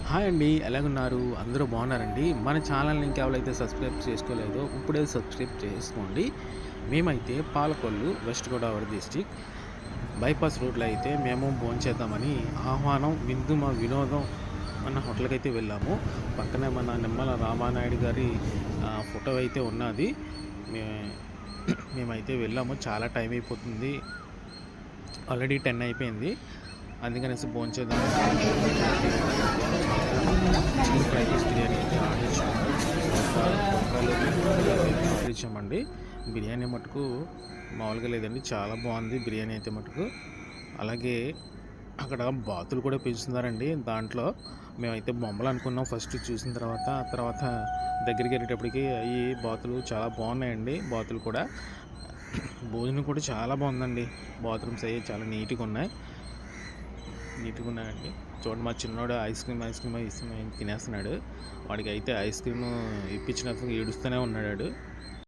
Hi అండి. ఎలాగున్నారు? అందరూ బాగున్నారండి? మన ఛానల్‌ని ఇంకెవరైతే సబ్స్క్రైబ్ చేసుకోలేదో ఇప్పుడే సబ్స్క్రైబ్ చేసుకోండి. మేమైతే Palakollu, west Godavari district bypass రోడ్‌లో అయితే మేము భోంచేద్దామని ఆహ్వానం, విందు మా వినోదం అన్న హోటల్‌కైతే వెళ్ళాము. పక్కనే మన నిమ్మల రామానాయుడు గారి ఫోటో అయితే ఉన్నది. మే మేమైతే వెళ్ళాము. చాలా టైం అయిపోతుంది. ఆల్రెడీ 10 అయిపోయింది. అందుకనేసి భోంచేద్దామని చికెన్ ఫ్రై పీస్ బిర్యానీ అయితే ఆర్డర్ ఇచ్చామండి. బిర్యానీ మటుకు మామూలుగా లేదండి, చాలా బాగుంది బిర్యానీ అయితే మటుకు. అలాగే అక్కడ బాతులు కూడా పెంచుతున్నారండి. దాంట్లో మేమైతే బొమ్మలు అనుకున్నాం ఫస్ట్, చూసిన తర్వాత దగ్గరికి వెళ్ళేటప్పటికి అవి బాతులు చాలా బాగున్నాయండి. బాతులు కూడా భోజనం కూడా చాలా బాగుందండి. బాత్రూమ్స్ అవి చాలా నీట్గా ఉన్నాయండి. చూడండి, మా చిన్నోడు ఐస్ క్రీమ్ తినేస్తున్నాడు. వాడికి అయితే ఐస్ క్రీమ్ ఇప్పించినందుకు ఏడుస్తూనే ఉన్నాడు.